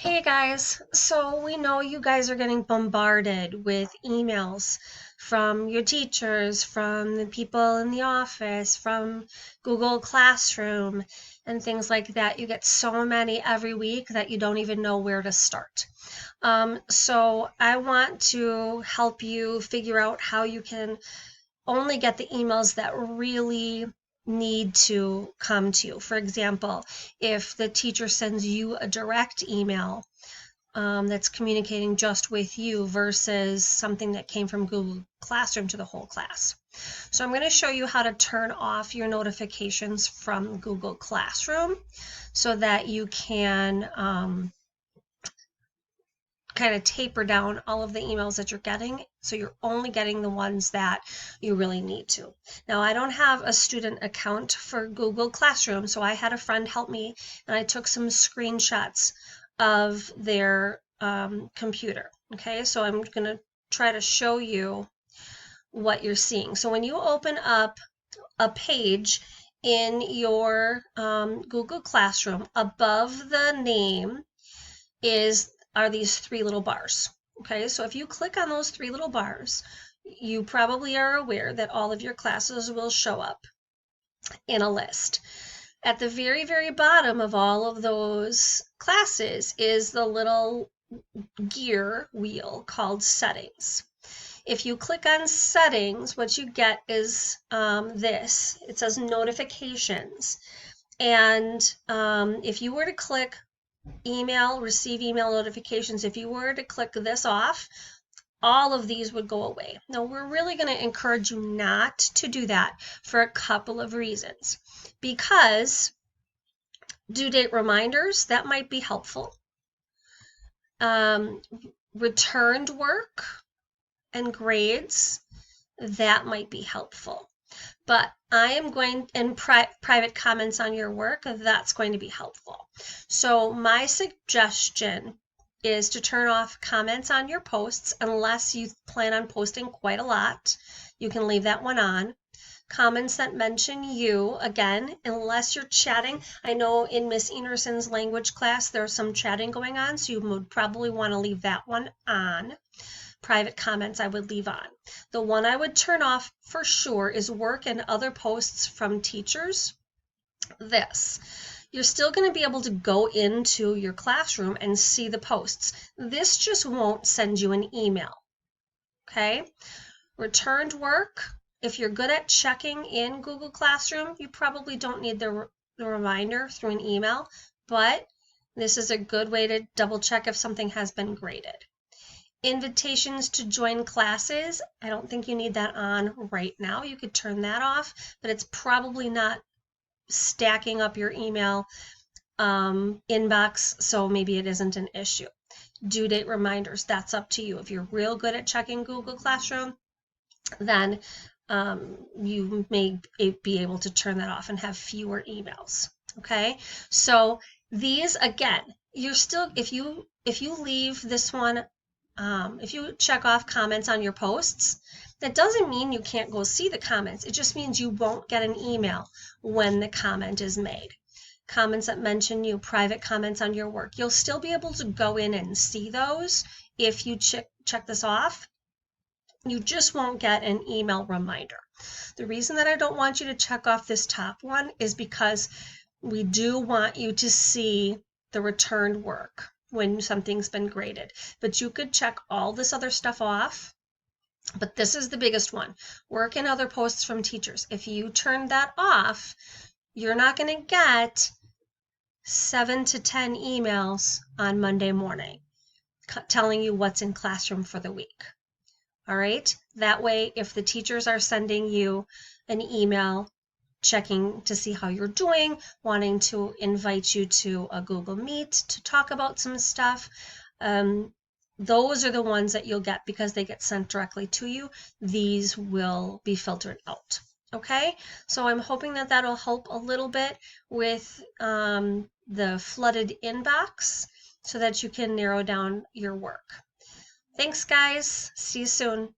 Hey guys, so we know you guys are getting bombarded with emails from your teachers, from the people in the office, from Google Classroom, and things like that. You get so many every week that you don't even know where to start. So I want to help you figure out how you can only get the emails that really need to come to you. For example, if the teacher sends you a direct email that's communicating just with you versus something that came from Google Classroom to the whole class. So I'm going to show you how to turn off your notifications from Google Classroom so that you can kind of taper down all of the emails that you're getting, so you're only getting the ones that you really need to. Now, I don't have a student account for Google Classroom, so I had a friend help me, and I took some screenshots of their computer. Okay, so I'm going to try to show you what you're seeing. So when you open up a page in your Google Classroom, above the name are these three little bars. Okay, so if you click on those three little bars, you probably are aware that all of your classes will show up in a list. At the very, very bottom of all of those classes is the little gear wheel called settings. If you click on settings, what you get is this. It says notifications. And if you were to click receive email notifications, if you were to click this off, all of these would go away. Now, we're really going to encourage you not to do that for a couple of reasons. Because due date reminders, that might be helpful. Returned work and grades, that might be helpful. But I am going, and private comments on your work, that's going to be helpful. So my suggestion is to turn off comments on your posts unless you plan on posting quite a lot. You can leave that one on. Comments that mention you, again, unless you're chatting. I know in Miss Enerson's language class there's some chatting going on, so you would probably want to leave that one on. Private comments I would leave on. The one I would turn off for sure is work and other posts from teachers. This. You're still going to be able to go into your classroom and see the posts. This just won't send you an email. Okay? Returned work. If you're good at checking in Google Classroom, you probably don't need the reminder through an email, but this is a good way to double check if something has been graded. Invitations to join classes, I don't think you need that on right now. You could turn that off, but it's probably not stacking up your email inbox, so maybe it isn't an issue. Due date reminders, that's up to you. If you're real good at checking Google Classroom, then you may be able to turn that off and have fewer emails. Okay, so these, again, you're still, if you leave this one, if you check off comments on your posts, that doesn't mean you can't go see the comments. It just means you won't get an email when the comment is made. Comments that mention you, private comments on your work, you'll still be able to go in and see those if you check this off. You just won't get an email reminder. The reason that I don't want you to check off this top one is because we do want you to see the returned work when something's been graded. But you could check all this other stuff off. But this is the biggest one. Work and other posts from teachers. If you turn that off, you're not going to get 7 to 10 emails on Monday morning telling you what's in classroom for the week. All right? That way, if the teachers are sending you an email checking to see how you're doing, wanting to invite you to a Google Meet to talk about some stuff, those are the ones that you'll get because they get sent directly to you. These will be filtered out. Okay, so I'm hoping that that'll help a little bit with the flooded inbox so that you can narrow down your work. Thanks, guys. See you soon.